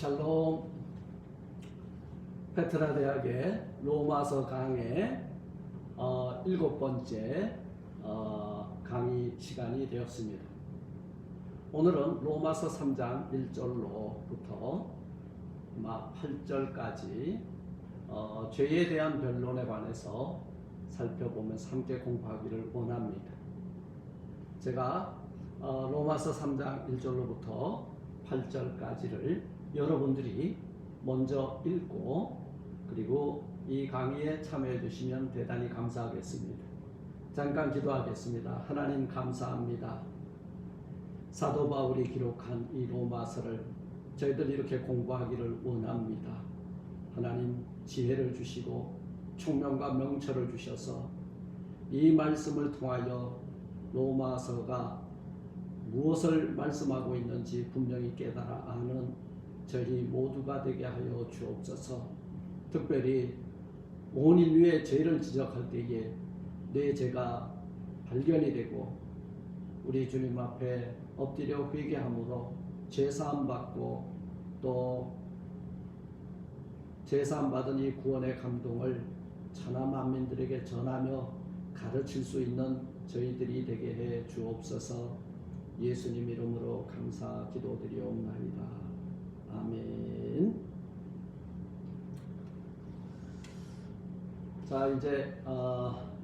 샬롬. 페트라 대학의 로마서 강의 7번째 강의 시간이 되었습니다. 오늘은 로마서 3장 1절로부터 8절까지 죄에 대한 변론에 관해서 살펴보면서 함께 공부하기를 원합니다. 제가 로마서 3장 1절로부터 8절까지를 여러분들이 먼저 읽고 그리고 이 강의에 참여해 주시면 대단히 감사하겠습니다. 잠깐 기도하겠습니다. 하나님 감사합니다. 사도 바울이 기록한 이 로마서를 저희들이 이렇게 공부하기를 원합니다. 하나님 지혜를 주시고 총명과 명철을 주셔서 이 말씀을 통하여 로마서가 무엇을 말씀하고 있는지 분명히 깨달아 아는 저희 모두가 되게 하여 주옵소서. 특별히 온 인류의 죄를 지적할 때에 내 죄가 발견이 되고 우리 주님 앞에 엎드려 회개함으로 죄사함 받고 또 죄사함 받은 이 구원의 감동을 천하 만민들에게 전하며 가르칠 수 있는 저희들이 되게 해 주옵소서. 예수님 이름으로 감사 기도드리옵나이다. 아멘. 자, 이제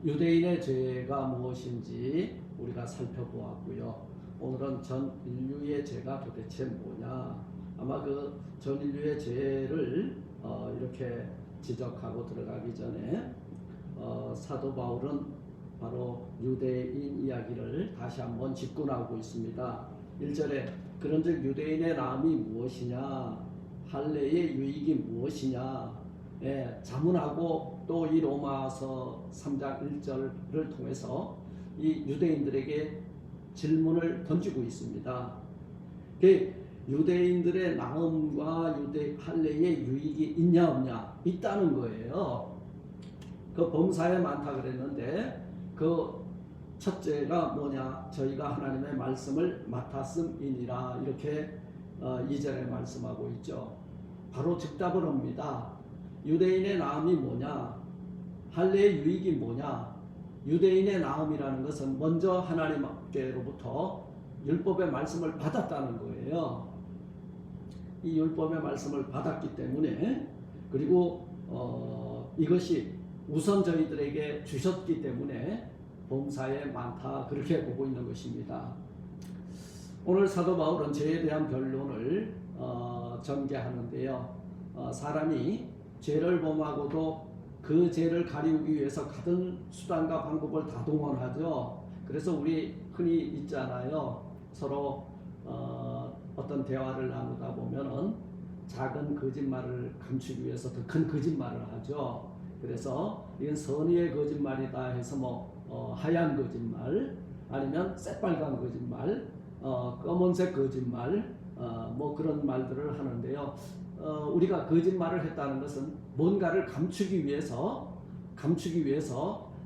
유대인의 죄가 무엇인지 우리가 살펴보았고요. 오늘은 전 인류의 죄가 도대체 뭐냐. 아마 그 전 인류의 죄를 이렇게 지적하고 들어가기 전에 사도 바울은 바로 유대인 이야기를 다시 한번 짚고 나오고 있습니다. 1절에 그런즉 유대인의 나음이 무엇이냐, 할례의 유익이 무엇이냐 자문하고 또 이 로마서 3장 1절을 통해서 이 유대인들에게 질문을 던지고 있습니다. 유대인들의 나음과 할례의 유익이 있냐 없냐? 있다는 거예요. 그 범사에 많다 그랬는데 그 첫째가 뭐냐? 저희가 하나님의 말씀을 맡았음이니라. 이렇게 2절에 말씀하고 있죠. 바로 즉답을 합니다. 유대인의 나음이 뭐냐? 할례의 유익이 뭐냐? 유대인의 나음이라는 것은 먼저 하나님께로부터 율법의 말씀을 받았다는 거예요. 이 율법의 말씀을 받았기 때문에 그리고 이것이 우선 저희들에게 주셨기 때문에 범사에 많다 그렇게 보고 있는 것입니다. 오늘 사도 바울은 죄에 대한 변론을 전개하는데요. 사람이 죄를 범하고도 그 죄를 가리우기 위해서 가든 수단과 방법을 다 동원하죠. 그래서 우리 흔히 있잖아요. 서로 어떤 대화를 나누다 보면은 작은 거짓말을 감추기 위해서 더 큰 거짓말을 하죠. 그래서 이건 선의의 거짓말이다 해서 하얀 거짓말 아니면 새빨간 거짓말, 검은색 거짓말 그런 말들을 하는데요. 우리가 거짓말을 했다는 것은 뭔가를 감추기 위해서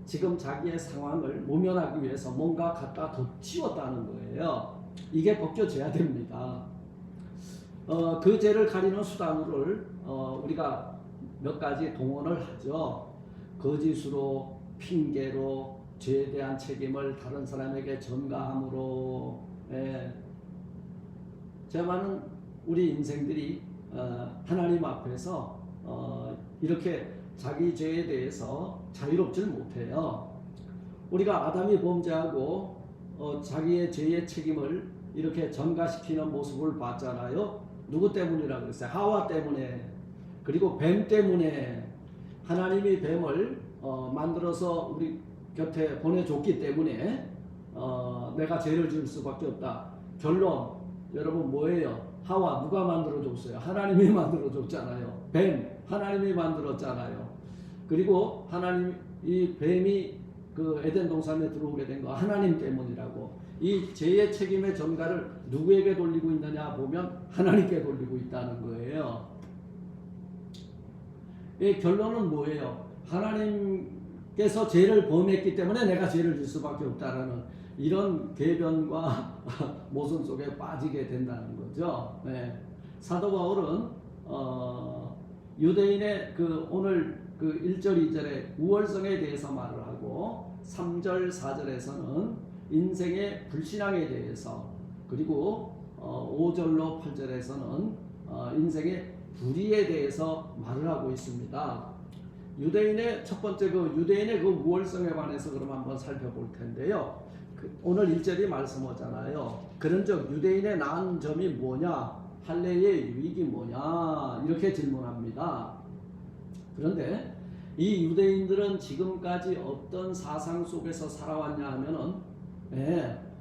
지금 자기의 상황을 모면하기 위해서 뭔가 갖다 덧씌웠다는 거예요. 이게 벗겨져야 됩니다. 그 죄를 가리는 수단을 우리가 몇 가지 동원을 하죠. 거짓으로, 핑계로, 죄에 대한 책임을 다른 사람에게 전가함으로. 제가 많은 우리 인생들이 하나님 앞에서 이렇게 자기 죄에 대해서 자유롭지 못해요. 우리가 아담이 범죄하고 자기의 죄의 책임을 이렇게 전가시키는 모습을 봤잖아요. 누구 때문이라고 그랬어요? 하와 때문에. 그리고 뱀 때문에. 하나님이 뱀을 만들어서 우리 곁에 보내줬기 때문에 내가 죄를 지을 수밖에 없다. 결론 여러분 뭐예요? 하와 누가 만들어줬어요? 하나님이 만들어줬잖아요. 뱀 하나님이 만들었잖아요. 그리고 하나님 이 뱀이 그 에덴 동산에 들어오게 된 거 하나님 때문이라고. 이 죄의 책임의 전가를 누구에게 돌리고 있느냐 보면 하나님께 돌리고 있다는 거예요. 이 결론은 뭐예요? 하나님께서 죄를 범했기 때문에 내가 죄를 질 수밖에 없다라는 이런 궤변과 모순 속에 빠지게 된다는 거죠. 사도 바울은 유대인의 그 오늘 그 1절 2절에 우월성에 대해서 말을 하고 3절 4절에서는 인생의 불신앙에 대해서, 그리고 5절로 8절에서는 인생의 불의에 대해서 말을 하고 있습니다. 유대인의 첫 번째 유대인의 그 우월성에 관해서 그럼 한번 살펴볼 텐데요. 오늘 1절이 말씀하잖아요. 그런즉 유대인의 나은 점이 뭐냐, 할례의 유익이 뭐냐, 이렇게 질문합니다. 그런데 이 유대인들은 지금까지 어떤 사상 속에서 살아왔냐 하면은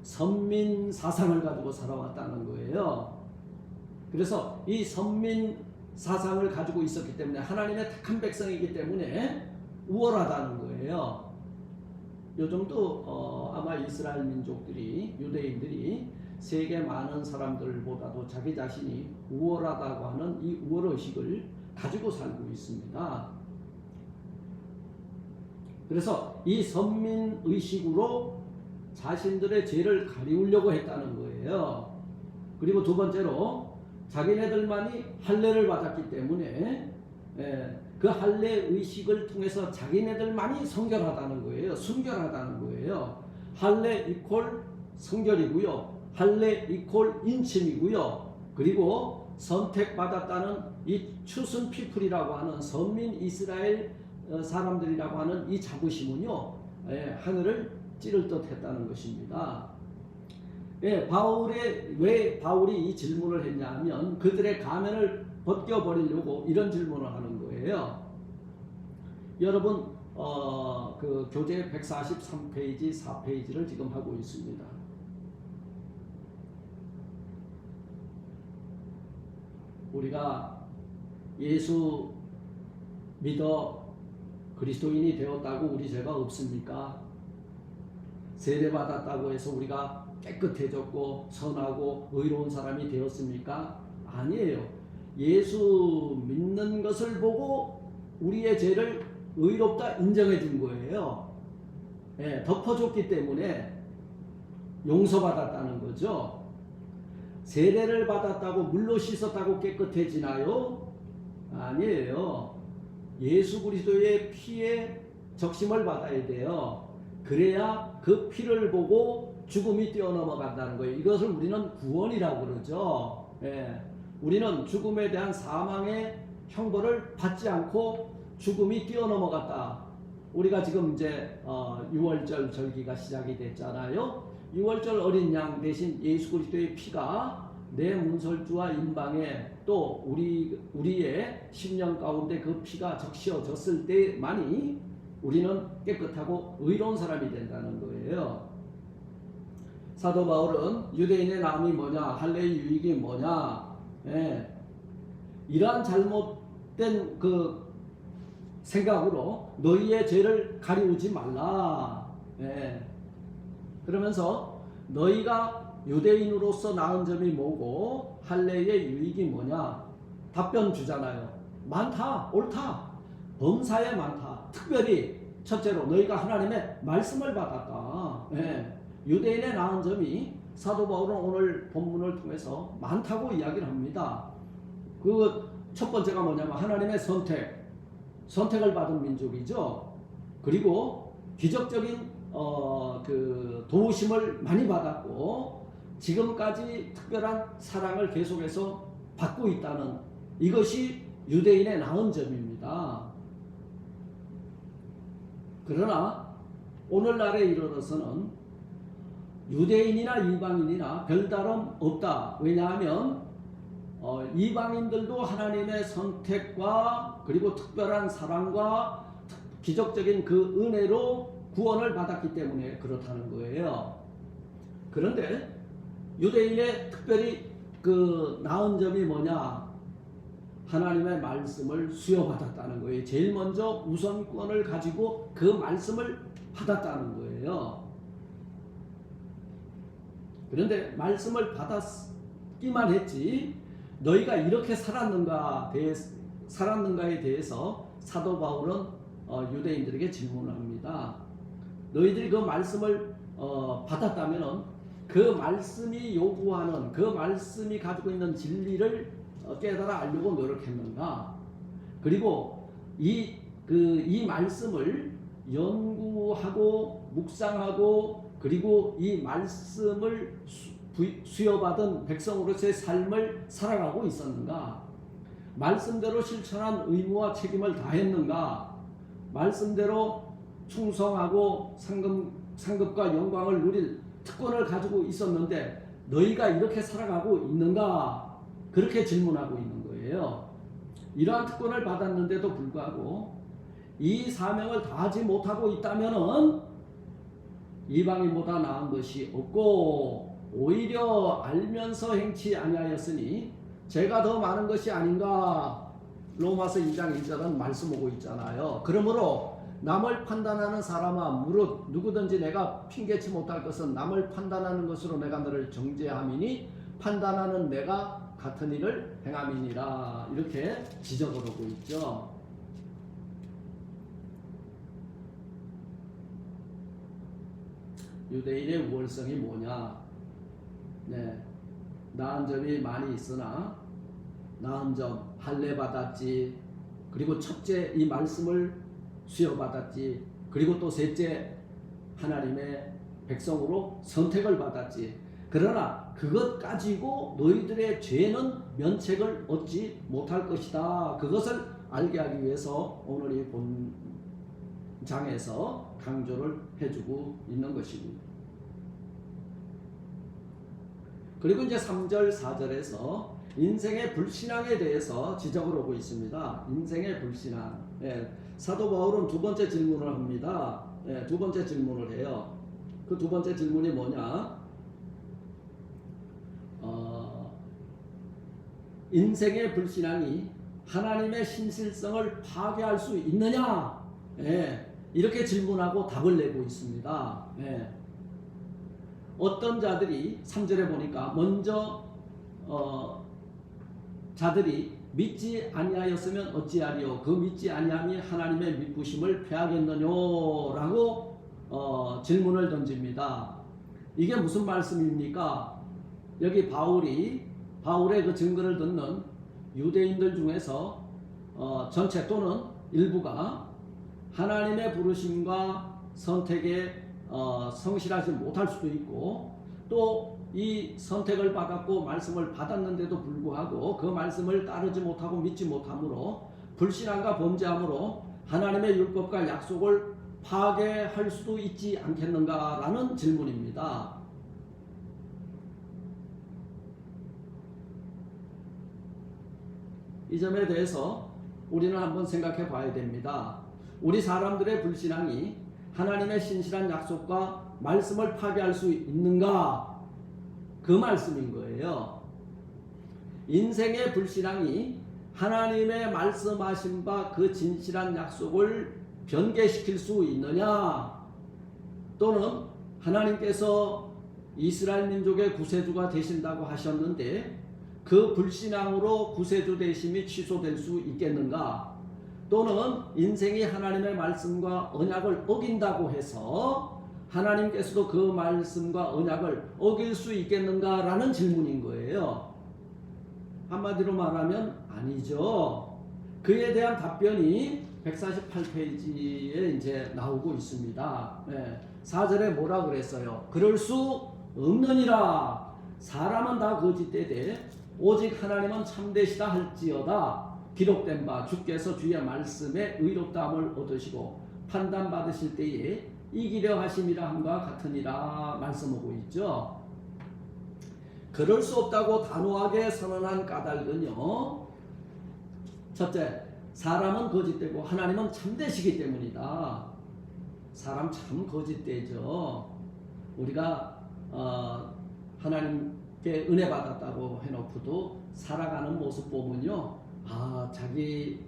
선민 사상을 가지고 살아왔다는 거예요. 그래서 이 선민 사상을 가지고 있었기 때문에, 하나님의 택한 백성이기 때문에 우월하다는 거예요. 요즘도 아마 이스라엘 민족들이, 유대인들이 세계 많은 사람들보다도 자기 자신이 우월하다고 하는 이 우월의식을 가지고 살고 있습니다. 그래서 이 선민의식으로 자신들의 죄를 가리우려고 했다는 거예요. 그리고 두 번째로 자기네들만이 할례를 받았기 때문에 그 할례 의식을 통해서 자기네들만이 성결하다는 거예요. 순결하다는 거예요. 할례 이퀄 성결이고요. 할례 이퀄 인침이고요. 그리고 선택받았다는 이 추슨 피플이라고 하는 선민 이스라엘 사람들이라고 하는 이 자부심은요, 하늘을 찌를 듯 했다는 것입니다. 왜 바울이 이 질문을 했냐면 그들의 가면을 벗겨버리려고 이런 질문을 하는 거예요. 여러분 그 교재 143페이지 4페이지를 지금 하고 있습니다. 우리가 예수 믿어 그리스도인이 되었다고 우리 죄가 없습니까? 세례받았다고 해서 우리가 깨끗해졌고 선하고 의로운 사람이 되었습니까? 아니에요. 예수 믿는 것을 보고 우리의 죄를 의롭다 인정해 준 거예요. 덮어줬기 때문에 용서받았다는 거죠. 세례를 받았다고 물로 씻었다고 깨끗해지나요? 아니에요. 예수 그리스도의 피에 적심을 받아야 돼요. 그래야 그 피를 보고 죽음이 뛰어넘어간다는 거예요. 이것을 우리는 구원이라고 그러죠. 우리는 죽음에 대한 사망의 형벌을 받지 않고 죽음이 뛰어넘어갔다. 우리가 지금 이제 6월절 절기가 시작이 됐잖아요. 6월절 어린 양 대신 예수 그리스도의 피가 내 문설주와 임방에 또 우리의 심령 가운데 그 피가 적시어졌을 때만이 우리는 깨끗하고 의로운 사람이 된다는 거예요. 사도 바울은 유대인의 나음이 뭐냐, 할례의 유익이 뭐냐, 이러한 잘못된 그 생각으로 너희의 죄를 가리우지 말라. 그러면서 너희가 유대인으로서 나은 점이 뭐고 할례의 유익이 뭐냐 답변 주잖아요. 많다, 옳다, 범사에 많다. 특별히 첫째로 너희가 하나님의 말씀을 받았다. 유대인의 나은 점이 사도 바울은 오늘 본문을 통해서 많다고 이야기를 합니다. 그 첫 번째가 뭐냐면 하나님의 선택을 받은 민족이죠. 그리고 기적적인 그 도우심을 많이 받았고 지금까지 특별한 사랑을 계속해서 받고 있다는 이것이 유대인의 나은 점입니다. 그러나 오늘날에 이르러서는 유대인이나 이방인이나 별다름 없다. 왜냐하면 이방인들도 하나님의 선택과 그리고 특별한 사랑과 기적적인 그 은혜로 구원을 받았기 때문에 그렇다는 거예요. 그런데 유대인의 특별히 그 나은 점이 뭐냐? 하나님의 말씀을 수여받았다는 거예요. 제일 먼저 우선권을 가지고 그 말씀을 받았다는 거예요. 그런데 말씀을 받았기만 했지 너희가 이렇게 살았는가에 대해서 사도 바울은 유대인들에게 질문을 합니다. 너희들이 그 말씀을 받았다면 그 말씀이 요구하는 그 말씀이 가지고 있는 진리를 깨달아 알려고 노력했는가? 그리고 이 말씀을 연구하고 묵상하고 그리고 이 말씀을 수여받은 백성으로서의 삶을 살아가고 있었는가? 말씀대로 실천한 의무와 책임을 다했는가? 말씀대로 충성하고 상급과 영광을 누릴 특권을 가지고 있었는데 너희가 이렇게 살아가고 있는가? 그렇게 질문하고 있는 거예요. 이러한 특권을 받았는데도 불구하고 이 사명을 다하지 못하고 있다면은 이방인보다 나은 것이 없고 오히려 알면서 행치 아니하였으니 죄가 더 많은 것이 아닌가. 로마서 2장 1절은 말씀하고 있잖아요. 그러므로 남을 판단하는 사람아 무릇 누구든지 내가 핑계치 못할 것은 남을 판단하는 것으로 내가 너를 정죄함이니 판단하는 내가 같은 일을 행함이니라. 이렇게 지적을 하고 있죠. 유대인의 우월성이 뭐냐? 네, 나은 점이 많이 있으나 나은 점 할례 받았지. 그리고 첫째 이 말씀을 수여받았지. 그리고 또 셋째 하나님의 백성으로 선택을 받았지. 그러나 그것 가지고 너희들의 죄는 면책을 얻지 못할 것이다. 그것을 알게 하기 위해서 오늘 이 본장에서 강조를 해주고 있는 것입니다. 그리고 이제 3절 4절에서 인생의 불신앙에 대해서 지적을 하고 있습니다. 인생의 불신앙. 사도 바울은 두 번째 질문을 합니다. 두 번째 질문을 해요. 그 두 번째 질문이 뭐냐? 인생의 불신앙이 하나님의 신실성을 파괴할 수 있느냐? 이렇게 질문하고 답을 내고 있습니다. 어떤 자들이 3절에 보니까 먼저 자들이 믿지 아니하였으면 어찌하리요 그 믿지 아니함이 하나님의 미쁘심을 패하겠느냐라고 질문을 던집니다. 이게 무슨 말씀입니까? 여기 바울의 그 증거를 듣는 유대인들 중에서 전체 또는 일부가 하나님의 부르심과 선택에 성실하지 못할 수도 있고 또 이 선택을 받았고 말씀을 받았는데도 불구하고 그 말씀을 따르지 못하고 믿지 못함으로 불신앙과 범죄함으로 하나님의 율법과 약속을 파괴할 수도 있지 않겠는가라는 질문입니다. 이 점에 대해서 우리는 한번 생각해 봐야 됩니다. 우리 사람들의 불신앙이 하나님의 신실한 약속과 말씀을 파괴할 수 있는가? 그 말씀인 거예요. 인생의 불신앙이 하나님의 말씀하신 바 그 진실한 약속을 변개시킬 수 있느냐? 또는 하나님께서 이스라엘 민족의 구세주가 되신다고 하셨는데 그 불신앙으로 구세주 되심이 취소될 수 있겠는가? 또는 인생이 하나님의 말씀과 언약을 어긴다고 해서 하나님께서도 그 말씀과 언약을 어길 수 있겠는가라는 질문인 거예요. 한마디로 말하면 아니죠. 그에 대한 답변이 148페이지에 이제 나오고 있습니다. 4절에 뭐라 그랬어요? 그럴 수 없느니라. 사람은 다 거짓되되 오직 하나님은 참되시다 할지어다. 기록된 바 주께서 주의 말씀에 의롭다함을 얻으시고 판단받으실 때에 이기려 하심이라 함과 같으니라 말씀하고 있죠. 그럴 수 없다고 단호하게 선언한 까닭은요, 첫째, 사람은 거짓되고 하나님은 참되시기 때문이다. 사람 참 거짓되죠. 우리가 하나님께 은혜 받았다고 해놓고도 살아가는 모습 보면요, 자기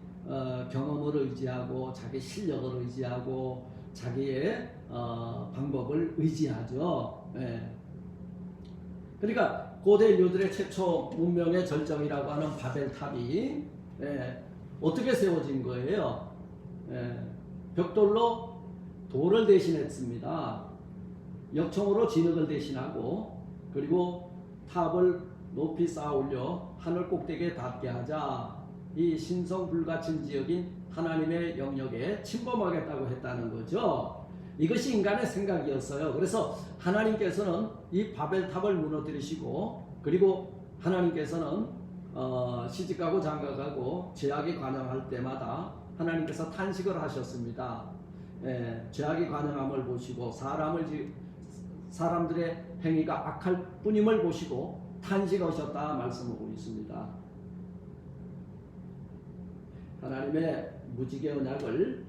경험을 의지하고 자기 실력을 의지하고 자기의 방법을 의지하죠. 그러니까 고대 인류들의 최초 문명의 절정이라고 하는 바벨탑이 어떻게 세워진 거예요? 벽돌로 돌을 대신했습니다. 역청으로 진흙을 대신하고 그리고 탑을 높이 쌓아 올려 하늘 꼭대기에 닿게 하자. 이 신성 불가침지역인 하나님의 영역에 침범하겠다고 했다는 거죠. 이것이 인간의 생각이었어요. 그래서 하나님께서는 이 바벨탑을 무너뜨리시고, 그리고 하나님께서는 시집가고 장가가고 죄악이 관영할 때마다 하나님께서 탄식을 하셨습니다. 죄악이 관영함을 보시고 사람들의 행위가 악할 뿐임을 보시고 탄식하셨다 말씀하고 있습니다. 하나님의 무지개 언약을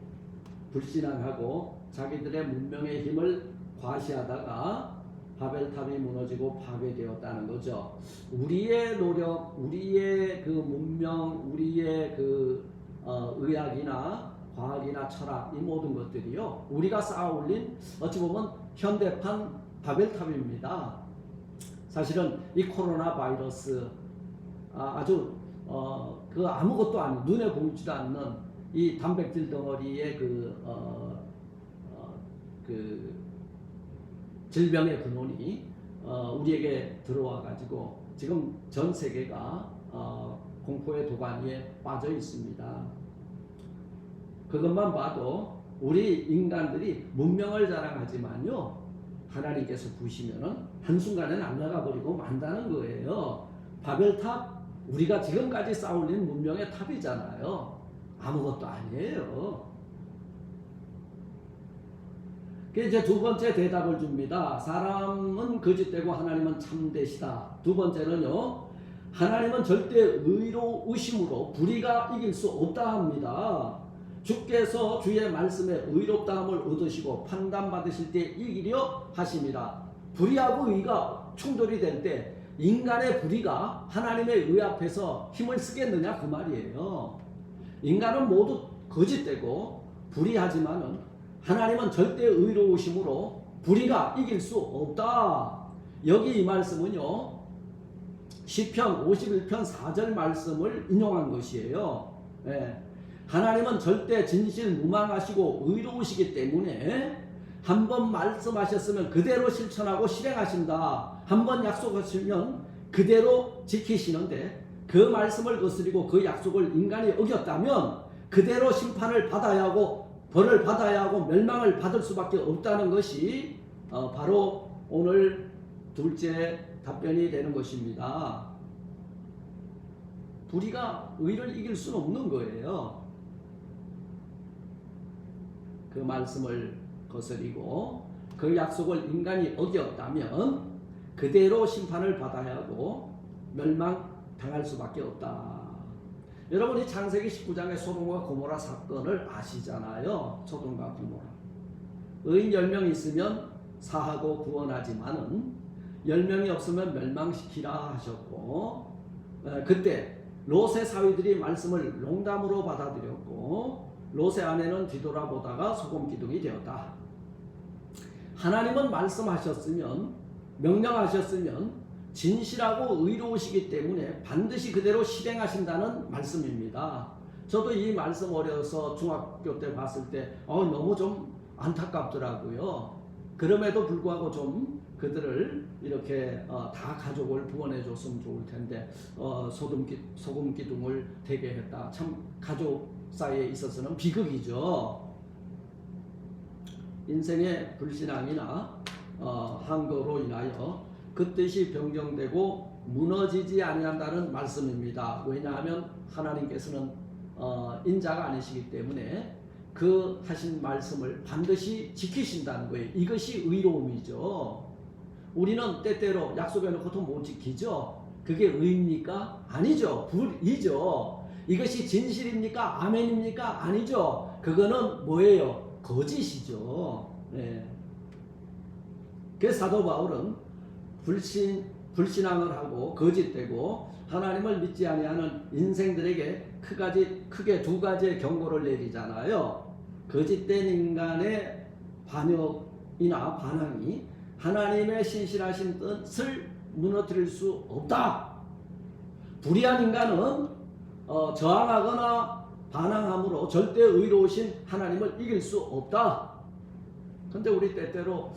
불신앙하고 자기들의 문명의 힘을 과시하다가 바벨탑이 무너지고 파괴되었다는 거죠. 우리의 노력, 우리의 그 문명, 우리의 그 의학이나 과학이나 철학, 이 모든 것들이요, 우리가 쌓아 올린 어찌 보면 현대판 바벨탑입니다. 사실은 이 코로나 바이러스, 아주 그 아무것도 아닌, 눈에 보이지도 않는 이 단백질 덩어리의 그 질병의 근원이 우리에게 들어와 가지고 지금 전 세계가 공포의 도가니에 빠져 있습니다. 그것만 봐도 우리 인간들이 문명을 자랑하지만요, 하나님께서 보시면은 한순간에 날아가 버리고 만다는 거예요. 바벨탑, 우리가 지금까지 쌓아올린 문명의 탑이잖아요. 아무것도 아니에요. 그게 이제 두 번째 대답을 줍니다. 사람은 거짓되고 하나님은 참되시다. 두 번째는요, 하나님은 절대 의로우심으로 불의가 이길 수 없다 합니다. 주께서 주의 말씀에 의롭다함을 얻으시고 판단받으실 때 이기려 하심이라. 불의하고 의가 충돌이 될 때 인간의 불의가 하나님의 의 앞에서 힘을 쓰겠느냐, 그 말이에요. 인간은 모두 거짓되고 불의하지만은 하나님은 절대 의로우심으로 불의가 이길 수 없다. 여기 이 말씀은요, 시편 51편 4절 말씀을 인용한 것이에요. 하나님은 절대 진실 무망하시고 의로우시기 때문에 한 번 말씀하셨으면 그대로 실천하고 실행하신다. 한 번 약속하시면 그대로 지키시는데, 그 말씀을 거스리고 그 약속을 인간이 어겼다면 그대로 심판을 받아야 하고 벌을 받아야 하고 멸망을 받을 수밖에 없다는 것이 바로 오늘 둘째 답변이 되는 것입니다. 불의가 의를 이길 수는 없는 거예요. 그 말씀을 거스리고 그 약속을 인간이 어겼다면 그대로 심판을 받아야 하고 멸망당할 수밖에 없다. 여러분이 창세기 19장의 소돔과 고모라 사건을 아시잖아요. 소돔과 고모라. 의인 10명 있으면 사하고 구원하지만은 10명이 없으면 멸망시키라 하셨고, 그때 롯의 사위들이 말씀을 농담으로 받아들였고 롯의 아내는 뒤돌아보다가 소금기둥이 되었다. 하나님은 말씀하셨으면, 명령하셨으면 진실하고 의로우시기 때문에 반드시 그대로 실행하신다는 말씀입니다. 저도 이 말씀 어려서 중학교 때 봤을 때 너무 좀 안타깝더라고요. 그럼에도 불구하고 좀 그들을 이렇게 다 가족을 구원해 줬으면 좋을 텐데 소금 기둥을 되게 했다. 참 가족 사이에 있어서는 비극이죠. 인생의 불신앙이나 항거로 인하여 그 뜻이 변경되고 무너지지 아니한다는 말씀입니다. 왜냐하면 하나님께서는 인자가 아니시기 때문에 그 하신 말씀을 반드시 지키신다는 거예요. 이것이 의로움이죠. 우리는 때때로 약속해놓고도 못 지키죠. 그게 의입니까? 아니죠. 불이죠. 이것이 진실입니까? 아멘입니까? 아니죠. 그거는 뭐예요? 거짓이죠. 그래서 사도 바울은 불신앙을 하고 거짓되고 하나님을 믿지 아니하는 인생들에게 크게 두 가지의 경고를 내리잖아요. 거짓된 인간의 반역이나 반항이 하나님의 신실하신 뜻을 무너뜨릴 수 없다. 불의한 인간은 저항하거나 반항함으로 절대 의로우신 하나님을 이길 수 없다. 근데 우리 때때로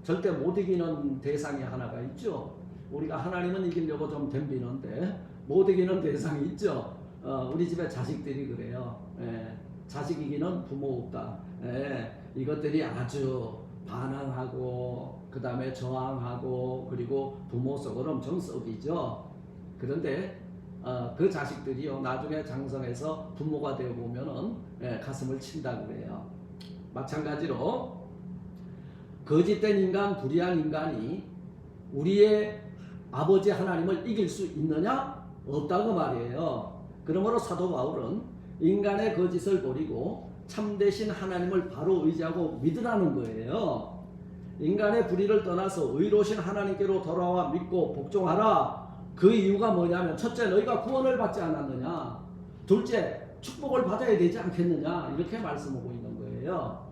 절대 못 이기는 대상이 하나가 있죠. 우리가 하나님은 이기려고 좀 덤비는데 못 이기는 대상이 있죠. 우리 집에 자식들이 그래요. 예, 자식 이기는 부모 없다. 예, 이것들이 아주 반항하고 그 다음에 저항하고 그리고 부모 속을 엄청 썩이죠. 그런데 그 자식들이요 나중에 장성해서 부모가 되어 보면은 가슴을 친다 그래요. 마찬가지로 거짓된 인간, 불의한 인간이 우리의 아버지 하나님을 이길 수 있느냐? 없다고 말이에요. 그러므로 사도 바울은 인간의 거짓을 버리고 참되신 하나님을 바로 의지하고 믿으라는 거예요. 인간의 불의를 떠나서 의로우신 하나님께로 돌아와 믿고 복종하라. 그 이유가 뭐냐면 첫째, 너희가 구원을 받지 않았느냐? 둘째, 축복을 받아야 되지 않겠느냐? 이렇게 말씀하고 있는 거예요.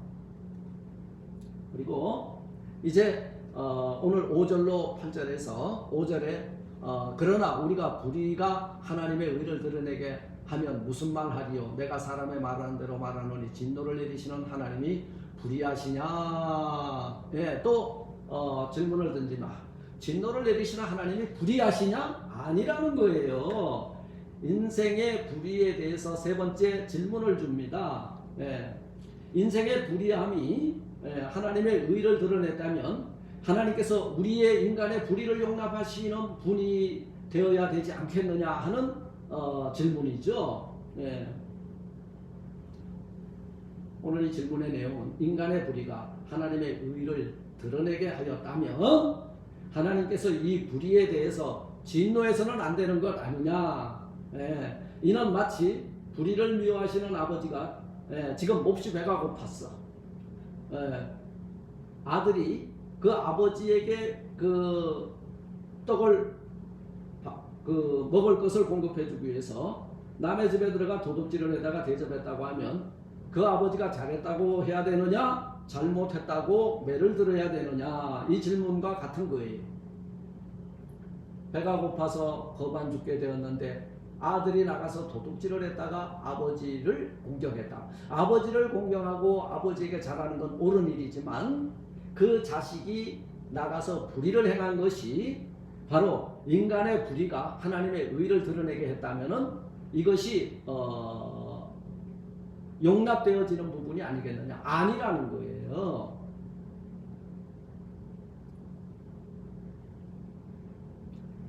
그리고 이제 오늘 5절로 8절에서 5절에 그러나 우리가 불의가 하나님의 의를 드러내게 하면 무슨 말 하리요? 내가 사람의 말하는 대로 말하노니 진노를 내리시는 하나님이 불의하시냐? 예, 또 질문을 던지나 진노를 내리시는 하나님이 불의하시냐? 아니라는 거예요. 인생의 불의에 대해서 세 번째 질문을 줍니다. 예, 인생의 불의함이 하나님의 의를 드러냈다면 하나님께서 우리의 인간의 불의를 용납하시는 분이 되어야 되지 않겠느냐 하는 질문이죠. 예. 오늘 이 질문의 내용은 인간의 불의가 하나님의 의를 드러내게 하였다면 하나님께서 이 불의에 대해서 진노해서는 안 되는 것 아니냐. 예. 이는 마치 불의를 미워하시는 아버지가 지금 몹시 배가 고팠어. 아들이 그 아버지에게 그 떡을 먹을 것을 공급해주기 위해서 남의 집에 들어가 도둑질을 해다가 대접했다고 하면 그 아버지가 잘했다고 해야 되느냐 잘못했다고 매를 들어야 되느냐 이 질문과 같은 거예요. 배가 고파서 겁안 죽게 되었는데 아들이 나가서 도둑질을 했다가 아버지를 공격했다. 아버지를 공경하고 아버지에게 잘하는 건 옳은 일이지만 그 자식이 나가서 불의를 행한 것이 바로 인간의 불의가 하나님의 의를 드러내게 했다면은 이것이 용납되어지는 부분이 아니겠느냐? 아니라는 거예요.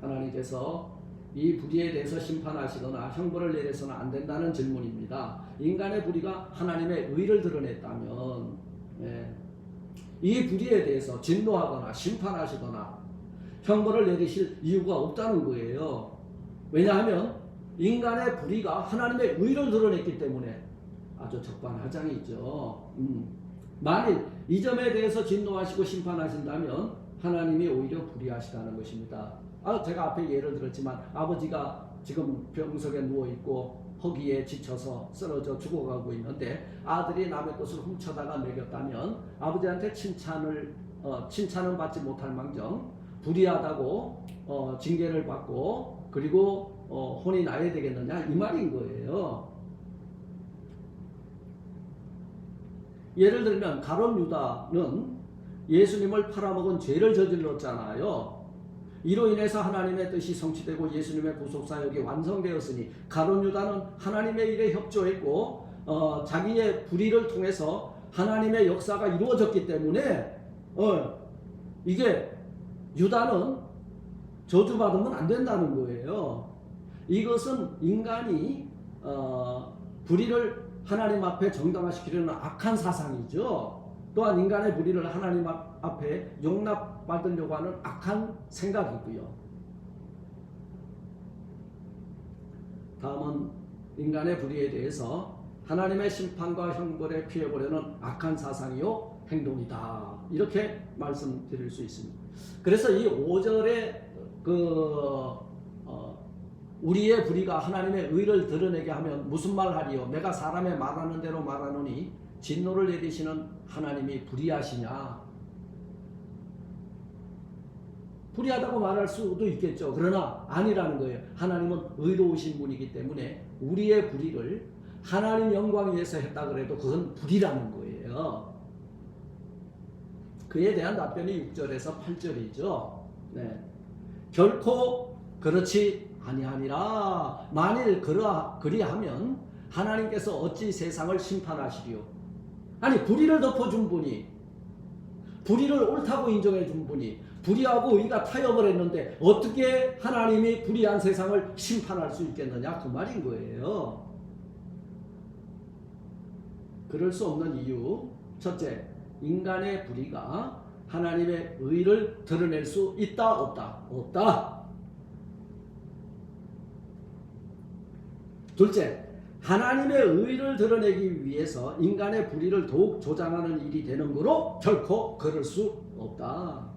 하나님께서 이 불의에 대해서 심판하시거나 형벌을 내려서는 안 된다는 질문입니다. 인간의 불의가 하나님의 의를 드러냈다면 이 불의에 대해서 진노하거나 심판하시거나 형벌을 내리실 이유가 없다는 거예요. 왜냐하면 인간의 불의가 하나님의 의를 드러냈기 때문에 아주 적반하장이죠. 만일 이 점에 대해서 진노하시고 심판하신다면 하나님이 오히려 불의하시다는 것입니다. 제가 앞에 예를 들었지만 아버지가 지금 병석에 누워있고 허기에 지쳐서 쓰러져 죽어가고 있는데 아들이 남의 것을 훔쳐다가 먹였다면 아버지한테 칭찬은 받지 못할 망정 불의하다고 징계를 받고 그리고 혼이 나야 되겠느냐 이 말인 거예요. 예를 들면 가룟 유다는 예수님을 팔아먹은 죄를 저질렀잖아요. 이로 인해서 하나님의 뜻이 성취되고 예수님의 구속사역이 완성되었으니 가룟 유다는 하나님의 일에 협조했고 자기의 불의를 통해서 하나님의 역사가 이루어졌기 때문에 이게 유다는 저주받으면 안 된다는 거예요. 이것은 인간이 불의를 하나님 앞에 정당화시키려는 악한 사상이죠. 또한 인간의 불의를 하나님 앞에 용납받으려고 하는 악한 생각이고요. 다음은 인간의 불의에 대해서 하나님의 심판과 형벌에 피해보려는 악한 사상이요 행동이다. 이렇게 말씀드릴 수 있습니다. 그래서 이 5절에 우리의 불의가 하나님의 의를 드러내게 하면 무슨 말 하리요? 내가 사람의 말하는 대로 말하노니 진노를 내리시는 하나님이 불의하시냐? 불의하다고 말할 수도 있겠죠. 그러나 아니라는 거예요. 하나님은 의로우신 분이기 때문에 우리의 불의를 하나님 영광 위해서 했다 그래도 그건 불의라는 거예요. 그에 대한 답변이 6절에서 8절이죠. 네. 결코 그렇지 아니하니라. 만일 그리하면 하나님께서 어찌 세상을 심판하시리요. 아니 불의를 덮어준 분이, 불의를 옳다고 인정해 준 분이 불의하고 의가 타협을 했는데 어떻게 하나님이 불의한 세상을 심판할 수 있겠느냐 그 말인 거예요. 그럴 수 없는 이유, 첫째, 인간의 불의가 하나님의 의를 드러낼 수 있다 없다? 없다. 둘째, 하나님의 의를 드러내기 위해서 인간의 불의를 더욱 조장하는 일이 되는 거로 결코 그럴 수 없다.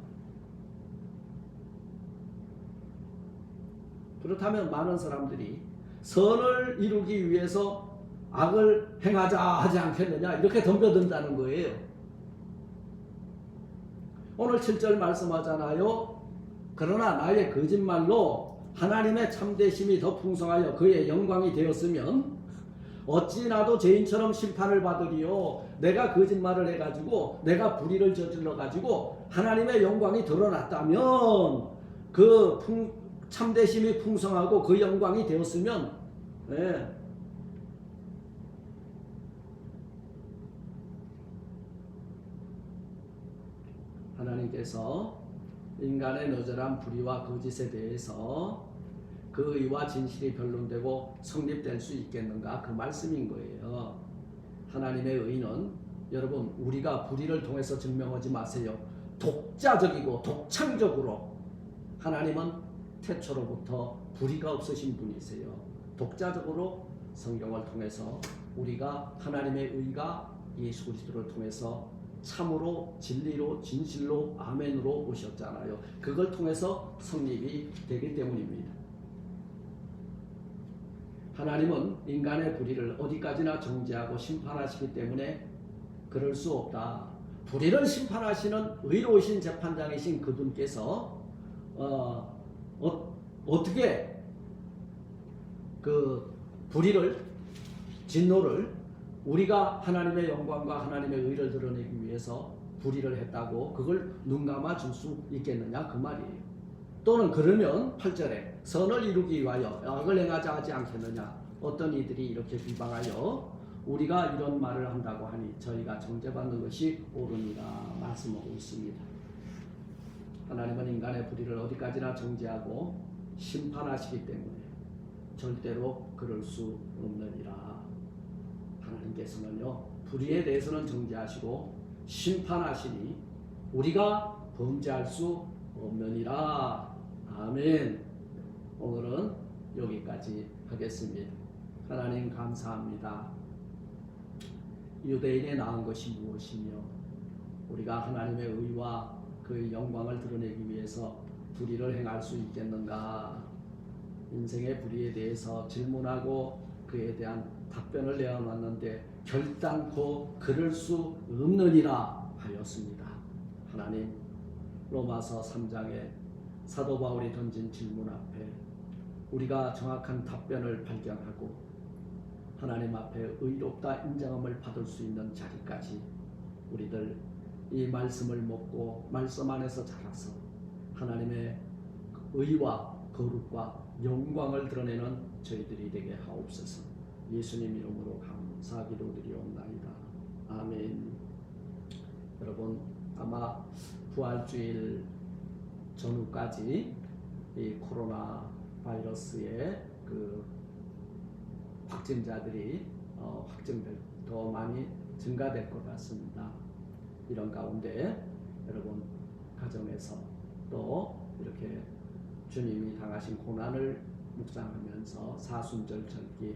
그렇다면 많은 사람들이 선을 이루기 위해서 악을 행하자 하지 않겠느냐 이렇게 덤벼든다는 거예요. 오늘 7절 말씀하잖아요. 그러나 나의 거짓말로 하나님의 참되심이 더 풍성하여 그의 영광이 되었으면 어찌 나도 죄인처럼 심판을 받으리요. 내가 거짓말을 해가지고 내가 불의를 저질러가지고 하나님의 영광이 드러났다면 그 참되심이 풍성하고 그 영광이 되었으면 하나님께서 인간의 너절한 불의와 거짓에 대해서 그 의와 진실이 변론되고 성립될 수 있겠는가 그 말씀인 거예요. 하나님의 의는 여러분 우리가 불의를 통해서 증명하지 마세요. 독자적이고 독창적으로 하나님은 태초로부터 불의가 없으신 분이세요. 독자적으로 성경을 통해서 우리가 하나님의 의가 예수 그리스도를 통해서 참으로 진리로 진실로 아멘으로 오셨잖아요. 그걸 통해서 성립이 되기 때문입니다. 하나님은 인간의 불의를 어디까지나 정죄하고 심판하시기 때문에 그럴 수 없다. 불의를 심판하시는 의로우신 재판장이신 그분께서 어떻게 그 불의를 진노를 우리가 하나님의 영광과 하나님의 의를 드러내기 위해서 불의를 했다고 그걸 눈감아 줄 수 있겠느냐 그 말이에요. 또는 그러면 8절에 선을 이루기 위하여 악을 행하자 하지 않겠느냐. 어떤 이들이 이렇게 비방하여 우리가 이런 말을 한다고 하니 저희가 정죄받는 것이 옳으니라 말씀하고 있습니다. 하나님은 인간의 불의를 어디까지나 정죄하고 심판하시기 때문에 절대로 그럴 수 없느니라. 하나님께서는요 불의에 대해서는 정죄하시고 심판하시니 우리가 범죄할 수 없느니라. 아멘. 오늘은 여기까지 하겠습니다. 하나님 감사합니다. 유대인에 낳은 것이 무엇이며 우리가 하나님의 의와 그의 영광을 드러내기 위해서 불의를 행할 수 있겠는가. 인생의 불의에 대해서 질문하고 그에 대한 답변을 내어놨는데 결단코 그럴 수 없느니라 하였습니다. 하나님, 로마서 3장에 사도 바울이 던진 질문 앞에 우리가 정확한 답변을 발견하고 하나님 앞에 의롭다 인정함을 받을 수 있는 자리까지 우리들 이 말씀을 먹고 말씀 안에서 자라서 하나님의 의와 거룩과 영광을 드러내는 저희들이 되게 하옵소서. 예수님 이름으로 감사 기도드리옵나이다. 아멘. 여러분 아마 부활주일 전후까지 이 코로나 바이러스의 그 확진자들이 확진될 더 많이 증가될 것 같습니다. 이런 가운데 여러분 가정에서 또 이렇게 주님이 당하신 고난을 묵상하면서 사순절 절기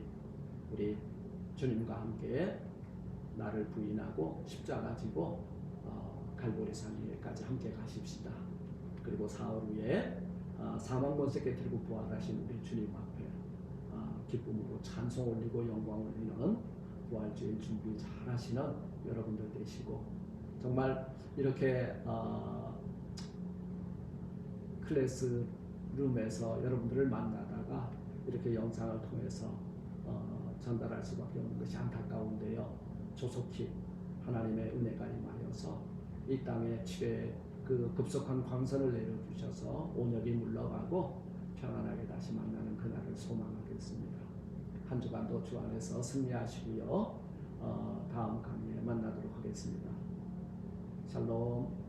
우리 주님과 함께 나를 부인하고 십자가 지고 갈보리산 위에까지 함께 가십시다. 그리고 사흘 후에 사망 권세 깨뜨리고 부활하신 우리 주님 앞에 기쁨으로 찬송 올리고 영광 올리는 부활주일 준비 잘 하시는 여러분들 되시고 정말 이렇게 클래스룸에서 여러분들을 만나다가 이렇게 영상을 통해서 전달할 수밖에 없는 것이 안타까운데요. 조속히 하나님의 은혜가 임하여서 이 땅의 7회 그 급속한 광선을 내려주셔서 온역이 물러가고 평안하게 다시 만나는 그날을 소망하겠습니다. 한 주간도 주 안에서 승리하시고요. 다음 강의에 만나도록 하겠습니다. 샬롬.